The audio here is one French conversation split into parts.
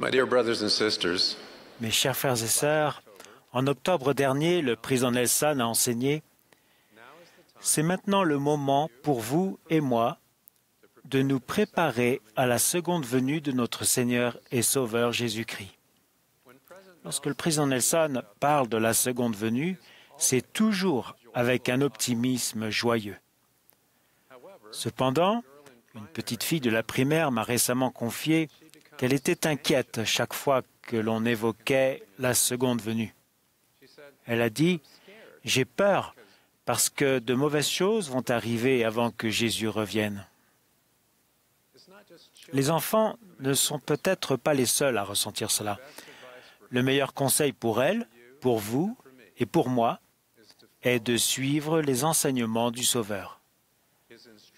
My dear brothers and sisters, Mes chers frères et sœurs, en octobre dernier, le président Nelson a enseigné « C'est maintenant le moment pour vous et moi de nous préparer à la seconde venue de notre Seigneur et Sauveur Jésus-Christ. » Lorsque le président Nelson parle de la seconde venue, c'est toujours avec un optimisme joyeux. Cependant, une petite fille de la primaire m'a récemment confié qu'elle était inquiète chaque fois que l'on évoquait la seconde venue. Elle a dit « J'ai peur parce que de mauvaises choses vont arriver avant que Jésus revienne. » Les enfants ne sont peut-être pas les seuls à ressentir cela. Le meilleur conseil pour elle, pour vous et pour moi est de suivre les enseignements du Sauveur.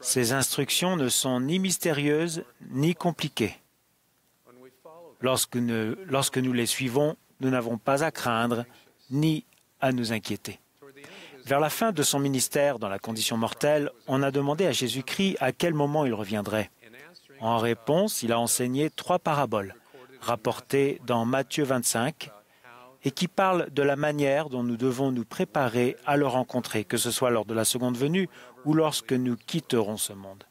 Ces instructions ne sont ni mystérieuses ni compliquées. Lorsque nous les suivons, nous n'avons pas à craindre ni à nous inquiéter. Vers la fin de son ministère dans la condition mortelle, on a demandé à Jésus-Christ à quel moment il reviendrait. En réponse, il a enseigné 3 paraboles, rapportées dans Matthieu 25, et qui parlent de la manière dont nous devons nous préparer à le rencontrer, que ce soit lors de la seconde venue ou lorsque nous quitterons ce monde.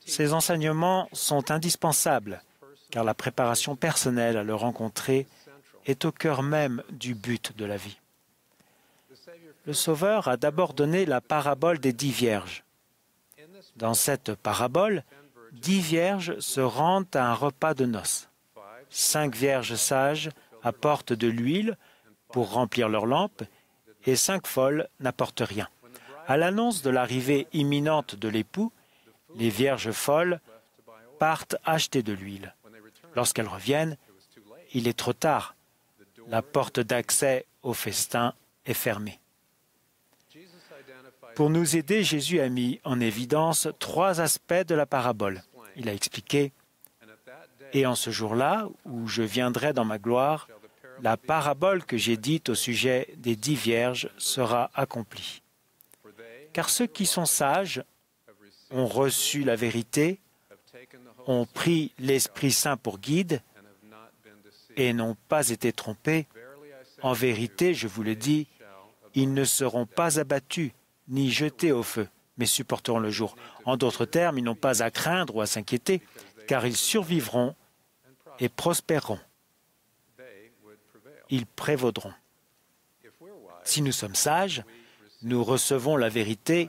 Ces enseignements sont indispensables, car la préparation personnelle à le rencontrer est au cœur même du but de la vie. Le Sauveur a d'abord donné la parabole des 10 vierges. Dans cette parabole, 10 vierges se rendent à un repas de noces. 5 vierges sages apportent de l'huile pour remplir leurs lampes et 5 folles n'apportent rien. À l'annonce de l'arrivée imminente de l'époux, les vierges folles partent acheter de l'huile. Lorsqu'elles reviennent, il est trop tard. La porte d'accès au festin est fermée. Pour nous aider, Jésus a mis en évidence 3 aspects de la parabole. Il a expliqué « Et en ce jour-là, où je viendrai dans ma gloire, la parabole que j'ai dite au sujet des 10 vierges sera accomplie. Car ceux qui sont sages ont reçu la vérité, ont pris l'Esprit Saint pour guide et n'ont pas été trompés. En vérité, je vous le dis, ils ne seront pas abattus ni jetés au feu, mais supporteront le jour. En d'autres termes, ils n'ont pas à craindre ou à s'inquiéter, car ils survivront et prospéreront. Ils prévaudront. Si nous sommes sages, nous recevons la vérité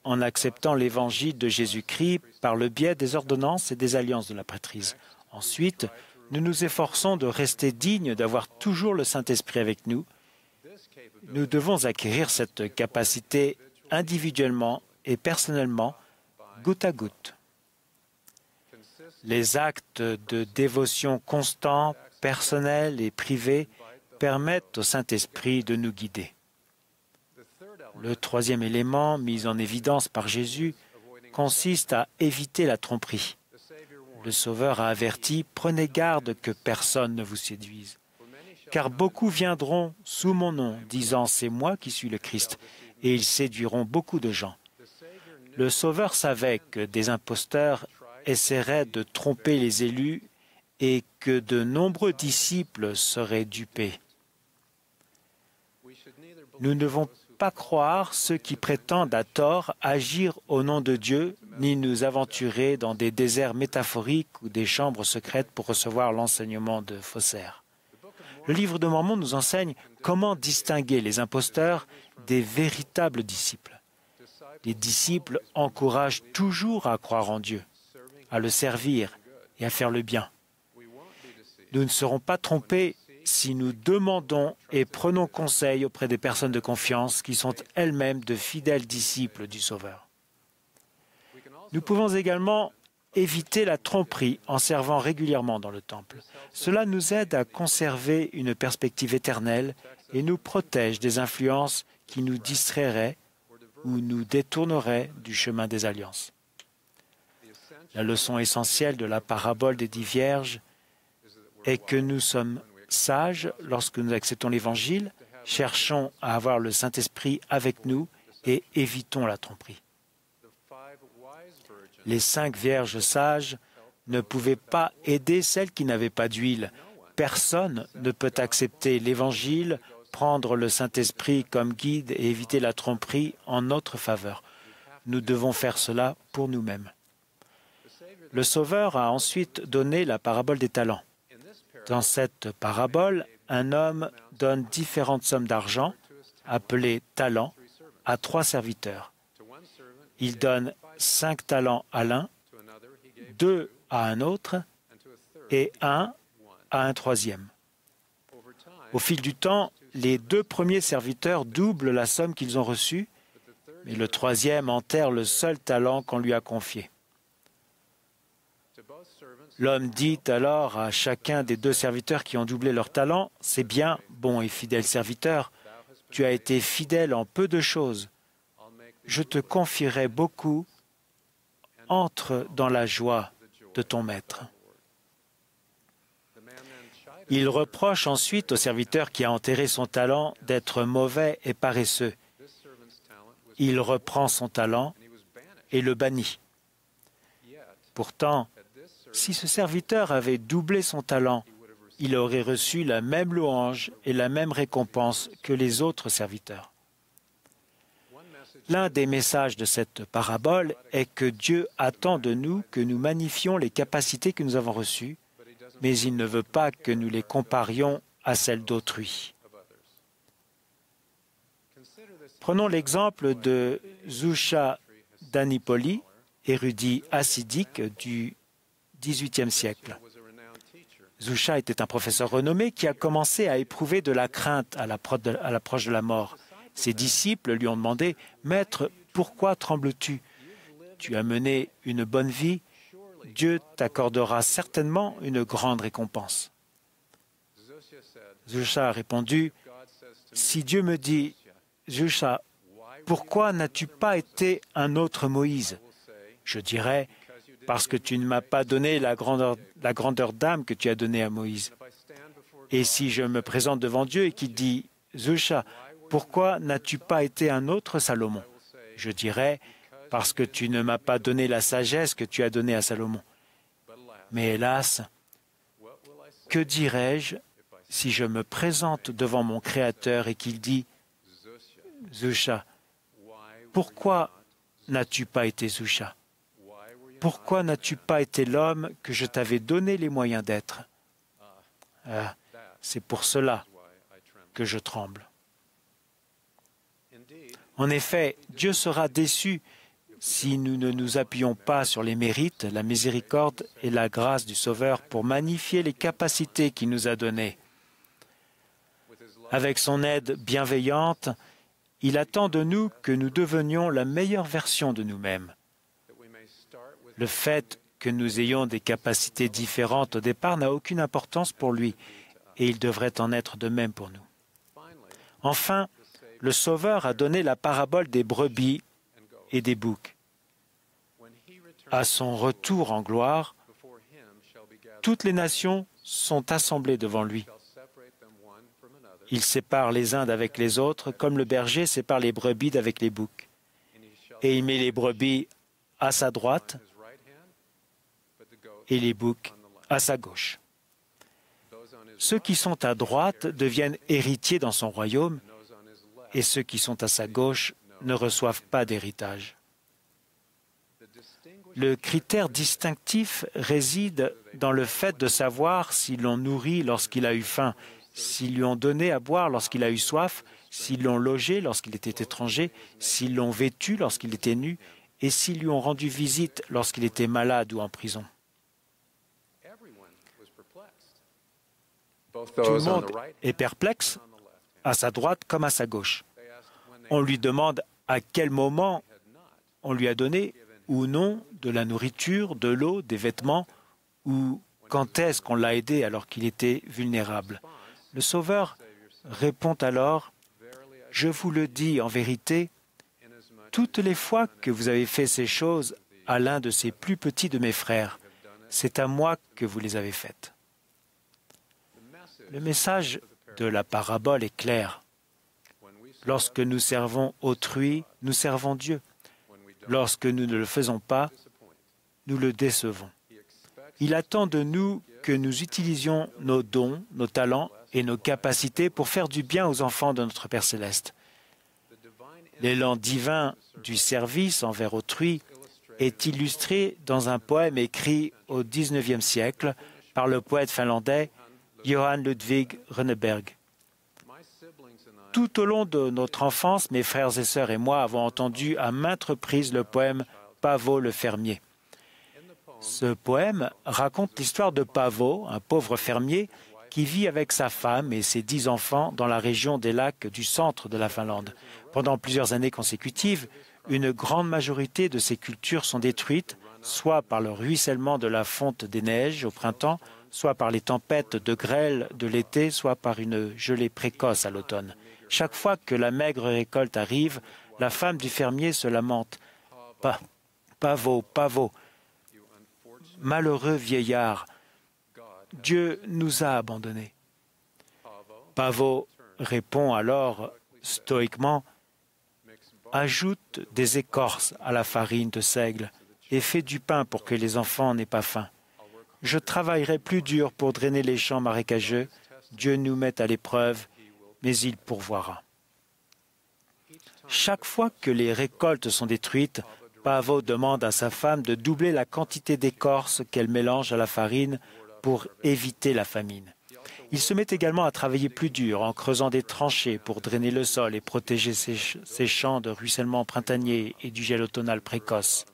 en acceptant l'évangile de Jésus-Christ par le biais des ordonnances et des alliances de la prêtrise. Ensuite, nous nous efforçons de rester dignes d'avoir toujours le Saint-Esprit avec nous. Nous devons acquérir cette capacité individuellement et personnellement, goutte à goutte. Les actes de dévotion constants, personnels et privés permettent au Saint-Esprit de nous guider. Le 3e élément mis en évidence par Jésus consiste à éviter la tromperie. Le Sauveur a averti « Prenez garde que personne ne vous séduise, car beaucoup viendront sous mon nom, disant « C'est moi qui suis le Christ », et ils séduiront beaucoup de gens. » Le Sauveur savait que des imposteurs essaieraient de tromper les élus et que de nombreux disciples seraient dupés. Nous ne devons pas croire ceux qui prétendent à tort agir au nom de Dieu, ni nous aventurer dans des déserts métaphoriques ou des chambres secrètes pour recevoir l'enseignement de faussaires. Le livre de Mormon nous enseigne comment distinguer les imposteurs des véritables disciples. Les disciples encouragent toujours à croire en Dieu, à le servir et à faire le bien. Nous ne serons pas trompés si nous demandons et prenons conseil auprès des personnes de confiance qui sont elles-mêmes de fidèles disciples du Sauveur. Nous pouvons également éviter la tromperie en servant régulièrement dans le temple. Cela nous aide à conserver une perspective éternelle et nous protège des influences qui nous distrairaient ou nous détourneraient du chemin des alliances. La leçon essentielle de la parabole des 10 vierges est que nous sommes sages lorsque nous acceptons l'Évangile, cherchons à avoir le Saint-Esprit avec nous et évitons la tromperie. Les 5 vierges sages ne pouvait pas aider celle qui n'avait pas d'huile. Personne ne peut accepter l'Évangile, prendre le Saint-Esprit comme guide et éviter la tromperie en notre faveur. Nous devons faire cela pour nous-mêmes. Le Sauveur a ensuite donné la parabole des talents. Dans cette parabole, un homme donne différentes sommes d'argent, appelées talents, à 3 serviteurs. Il donne 5 talents à l'un, 2 à un autre et 1 à un troisième. Au fil du temps, les 2 premiers serviteurs doublent la somme qu'ils ont reçue, mais le troisième enterre le seul talent qu'on lui a confié. L'homme dit alors à chacun des 2 serviteurs qui ont doublé leur talent, « C'est bien, bon et fidèle serviteur, tu as été fidèle en peu de choses. Je te confierai beaucoup, entre dans la joie de ton maître. » Il reproche ensuite au serviteur qui a enterré son talent d'être mauvais et paresseux. Il reprend son talent et le bannit. Pourtant, si ce serviteur avait doublé son talent, il aurait reçu la même louange et la même récompense que les autres serviteurs. L'un des messages de cette parabole est que Dieu attend de nous que nous magnifions les capacités que nous avons reçues, mais il ne veut pas que nous les comparions à celles d'autrui. Prenons l'exemple de Zusha d'Anipoli, érudit hassidique du XVIIIe siècle. Zusha était un professeur renommé qui a commencé à éprouver de la crainte à l'approche de la mort. Ses disciples lui ont demandé « Maître, pourquoi trembles-tu? Tu as mené une bonne vie, Dieu t'accordera certainement une grande récompense. » Zusha a répondu « Si Dieu me dit « Zusha, pourquoi n'as-tu pas été un autre Moïse ?» Je dirais « Parce que tu ne m'as pas donné la grandeur d'âme que tu as donnée à Moïse. » Et si je me présente devant Dieu et qu'il dit « Zusha, pourquoi n'as-tu pas été un autre Salomon ?» Je dirais « Parce que tu ne m'as pas donné la sagesse que tu as donnée à Salomon. » Mais hélas, que dirais-je si je me présente devant mon Créateur et qu'il dit « Zusha, pourquoi n'as-tu pas été Zusha? Pourquoi n'as-tu pas été l'homme que je t'avais donné les moyens d'être? » C'est pour cela que je tremble. En effet, Dieu sera déçu si nous ne nous appuyons pas sur les mérites, la miséricorde et la grâce du Sauveur pour magnifier les capacités qu'il nous a données. Avec son aide bienveillante, il attend de nous que nous devenions la meilleure version de nous-mêmes. Le fait que nous ayons des capacités différentes au départ n'a aucune importance pour lui, et il devrait en être de même pour nous. Enfin, le Sauveur a donné la parabole des brebis et des boucs. À son retour en gloire, toutes les nations sont assemblées devant lui. Il sépare les uns d'avec les autres, comme le berger sépare les brebis d'avec les boucs. Et il met les brebis à sa droite et les boucs à sa gauche. Ceux qui sont à droite deviennent héritiers dans son royaume, et ceux qui sont à sa gauche ne reçoivent pas d'héritage. Le critère distinctif réside dans le fait de savoir s'ils l'ont nourri lorsqu'il a eu faim, s'ils lui ont donné à boire lorsqu'il a eu soif, s'ils l'ont logé lorsqu'il était étranger, s'ils l'ont vêtu lorsqu'il était nu, et s'ils lui ont rendu visite lorsqu'il était malade ou en prison. Tout le monde est perplexe, à sa droite comme à sa gauche. On lui demande à quel moment on lui a donné ou non de la nourriture, de l'eau, des vêtements, ou quand est-ce qu'on l'a aidé alors qu'il était vulnérable. Le Sauveur répond alors, « Je vous le dis en vérité, toutes les fois que vous avez fait ces choses à l'un de ces plus petits de mes frères, c'est à moi que vous les avez faites. » Le message de la parabole est clair. Lorsque nous servons autrui, nous servons Dieu. Lorsque nous ne le faisons pas, nous le décevons. Il attend de nous que nous utilisions nos dons, nos talents et nos capacités pour faire du bien aux enfants de notre Père céleste. L'élan divin du service envers autrui est illustré dans un poème écrit au XIXe siècle par le poète finlandais Johan Ludvig Runeberg. Tout au long de notre enfance, mes frères et sœurs et moi avons entendu à maintes reprises le poème Paavo le fermier. Ce poème raconte l'histoire de Paavo, un pauvre fermier qui vit avec sa femme et ses 10 enfants dans la région des lacs du centre de la Finlande. Pendant plusieurs années consécutives, une grande majorité de ces cultures sont détruites, soit par le ruissellement de la fonte des neiges au printemps, soit par les tempêtes de grêle de l'été, soit par une gelée précoce à l'automne. Chaque fois que la maigre récolte arrive, la femme du fermier se lamente. Paavo, Paavo, malheureux vieillard, Dieu nous a abandonnés. Paavo répond alors stoïquement, ajoute des écorces à la farine de seigle et fais du pain pour que les enfants n'aient pas faim. Je travaillerai plus dur pour drainer les champs marécageux. Dieu nous met à l'épreuve, mais il pourvoira. Chaque fois que les récoltes sont détruites, Paavo demande à sa femme de doubler la quantité d'écorce qu'elle mélange à la farine pour éviter la famine. Il se met également à travailler plus dur en creusant des tranchées pour drainer le sol et protéger ses champs de ruissellement printanier et du gel automnal précoce.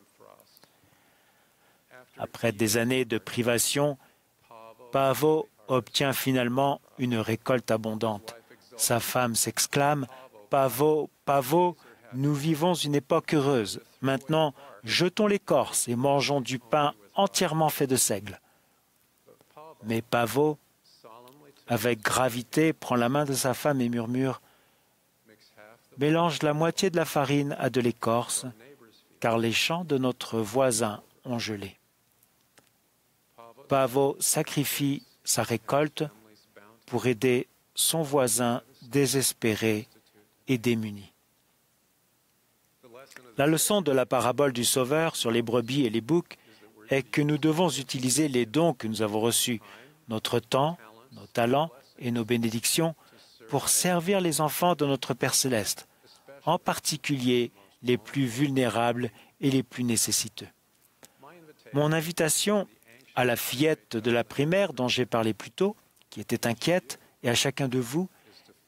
Après des années de privation, Paavo obtient finalement une récolte abondante. Sa femme s'exclame « Paavo, Paavo, nous vivons une époque heureuse. Maintenant, jetons l'écorce et mangeons du pain entièrement fait de seigle. » Mais Paavo, avec gravité, prend la main de sa femme et murmure « Mélange la moitié de la farine à de l'écorce, car les champs de notre voisin ont gelé. » Paavo sacrifie sa récolte pour aider son voisin désespéré et démuni. La leçon de la parabole du Sauveur sur les brebis et les boucs est que nous devons utiliser les dons que nous avons reçus, notre temps, nos talents et nos bénédictions, pour servir les enfants de notre Père céleste, en particulier les plus vulnérables et les plus nécessiteux. Mon invitation à la fillette de la primaire dont j'ai parlé plus tôt, qui était inquiète, et à chacun de vous,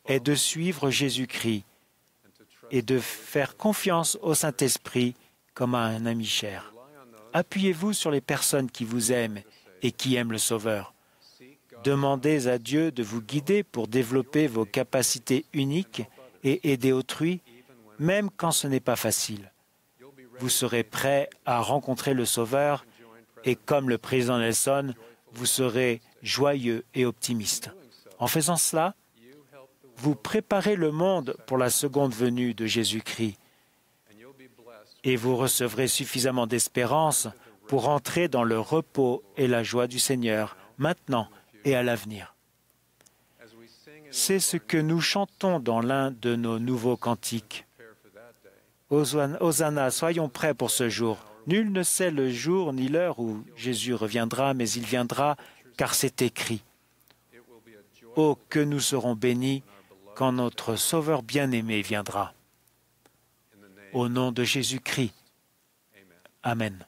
est de suivre Jésus-Christ et de faire confiance au Saint-Esprit comme à un ami cher. Appuyez-vous sur les personnes qui vous aiment et qui aiment le Sauveur. Demandez à Dieu de vous guider pour développer vos capacités uniques et aider autrui, même quand ce n'est pas facile. Vous serez prêt à rencontrer le Sauveur et comme le président Nelson, vous serez joyeux et optimiste. En faisant cela, vous préparez le monde pour la seconde venue de Jésus-Christ et vous recevrez suffisamment d'espérance pour entrer dans le repos et la joie du Seigneur, maintenant et à l'avenir. C'est ce que nous chantons dans l'un de nos nouveaux cantiques. Hosanna, soyons prêts pour ce jour. Nul ne sait le jour ni l'heure où Jésus reviendra, mais il viendra, car c'est écrit. Oh, que nous serons bénis quand notre Sauveur bien-aimé viendra. Au nom de Jésus-Christ. Amen.